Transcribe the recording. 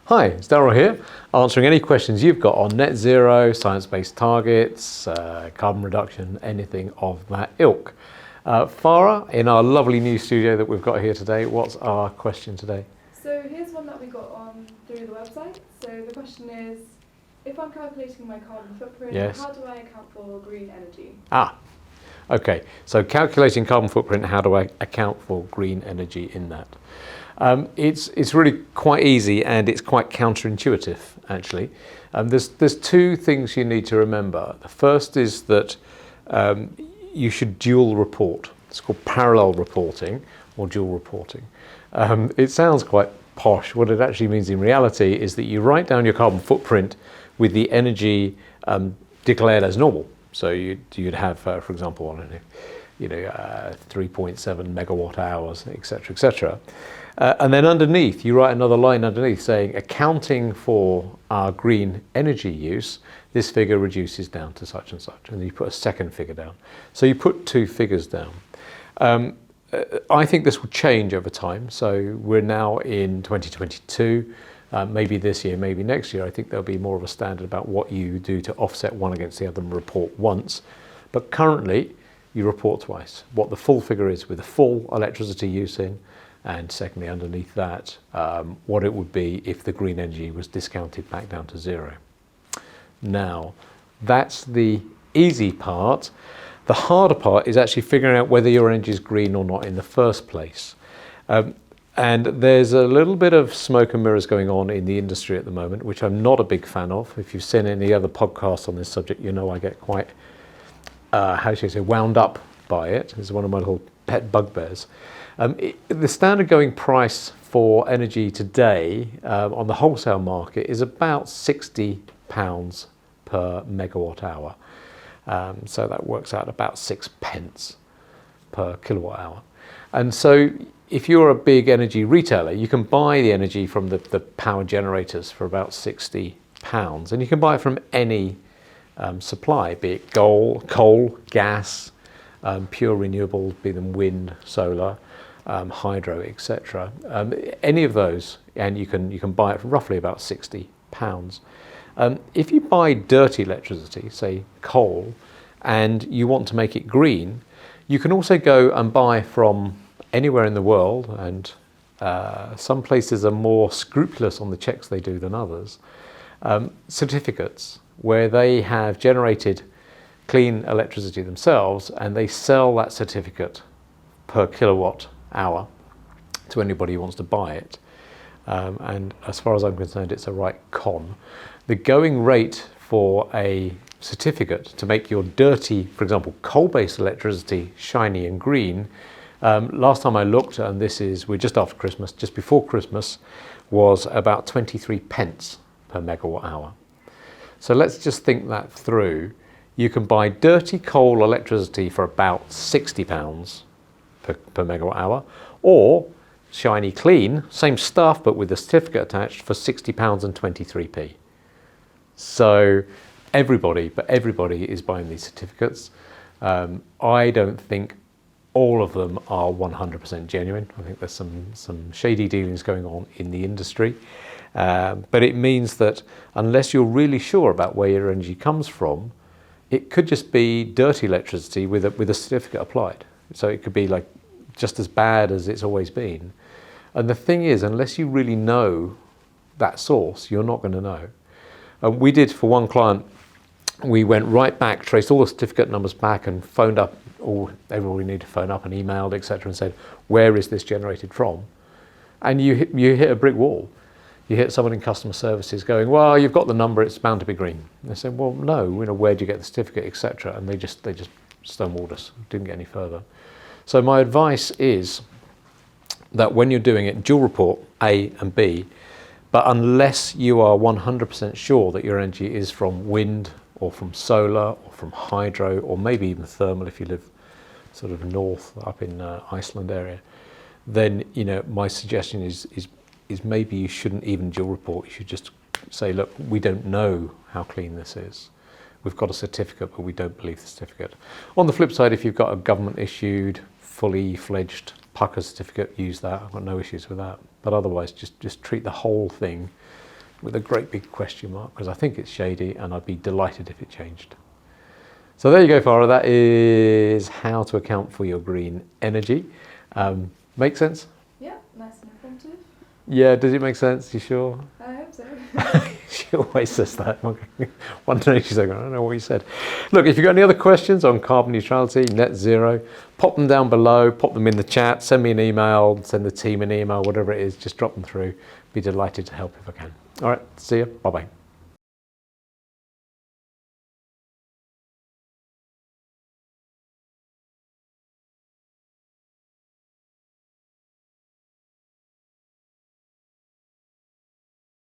Hi, it's Daryl here, answering any questions you've got on net zero, science-based targets, carbon reduction, anything of that ilk. Farah, in our lovely new studio that we've got here today, what's our question today? So here's one that we got on through the website. So the question is, if I'm calculating my carbon footprint, how do I account for green energy? Okay, so calculating carbon footprint, how do I account for green energy in that? It's really quite easy and it's quite counterintuitive, actually. There's two things you need to remember. The first is that you should dual report. It's called parallel reporting or dual reporting. It sounds quite posh. What it actually means in reality is that you write down your carbon footprint with the energy declared as normal. So you'd have, for example, 3.7 megawatt hours, etc., etc. And then underneath, you write another line underneath saying, accounting for our green energy use, this figure reduces down to such and such. And then you put a second figure down. So you put two figures down. I think this will change over time. So we're now in 2022. Maybe this year, maybe next year, I think there'll be more of a standard about what you do to offset one against the other and report once. But currently, you report twice. What the full figure is with the full electricity use in, and secondly, underneath that, what it would be if the green energy was discounted back down to zero. Now, that's the easy part. The harder part is actually figuring out whether your energy is green or not in the first place. And there's a little bit of smoke and mirrors going on in the industry at the moment, which I'm not a big fan of. If you've seen any other podcasts on this subject, you know I get quite, wound up by it. It's one of my little pet bugbears. The standard going price for energy today on the wholesale market is about £60 per megawatt hour. So that works out about 6 pence per kilowatt hour. And so if you're a big energy retailer, you can buy the energy from the power generators for about £60. And you can buy it from any supply, be it coal, gas, pure renewables, be them wind, solar, hydro, etc. Any of those, and you can buy it for roughly about £60. If you buy dirty electricity, say coal, and you want to make it green, you can also go and buy from anywhere in the world, and some places are more scrupulous on the checks they do than others, certificates where they have generated clean electricity themselves and they sell that certificate per kilowatt hour to anybody who wants to buy it. And as far as I'm concerned, it's a right con. The going rate for a certificate to make your dirty, for example, coal-based electricity shiny and green, last time I looked, and we're just after Christmas, just before Christmas, was about 23 pence per megawatt hour. So let's just think that through. You can buy dirty coal electricity for about £60 per megawatt hour, or shiny clean, same stuff but with a certificate attached for £60 and 23p. So everybody is buying these certificates. I don't think all of them are 100% genuine. I think there's some shady dealings going on in the industry. But it means that unless you're really sure about where your energy comes from, it could just be dirty electricity with a certificate applied. So it could be like just as bad as it's always been. And the thing is, unless you really know that source, you're not going to know. We did for one client, we went right back, traced all the certificate numbers back and phoned up everybody needed to phone up and emailed, etc., and said, where is this generated from? And you hit a brick wall. You hit someone in customer services going, well, you've got the number, it's bound to be green. And they said, well, no, where do you get the certificate, etc. And they just stonewalled us, didn't get any further. So my advice is that when you're doing it, dual report A and B, but unless you are 100% sure that your energy is from wind or from solar or from hydro or maybe even thermal if you live sort of north up in Iceland area, then my suggestion is maybe you shouldn't even dual report. You should just say, look, we don't know how clean this is. We've got a certificate, but we don't believe the certificate. On the flip side, if you've got a government issued, fully fledged Pucker certificate, use that. I've got no issues with that. But otherwise, just treat the whole thing with a great big question mark, because I think it's shady and I'd be delighted if it changed. So there you go, Farah. That is how to account for your green energy. Make sense? Yeah, nice and informative. Yeah, does it make sense? You sure? I hope so. She always says that. One day she's like, I don't know what you said. Look, if you've got any other questions on carbon neutrality, net zero, pop them down below, pop them in the chat, send me an email, send the team an email, whatever it is, just drop them through. Be delighted to help if I can. All right, see you. Bye-bye.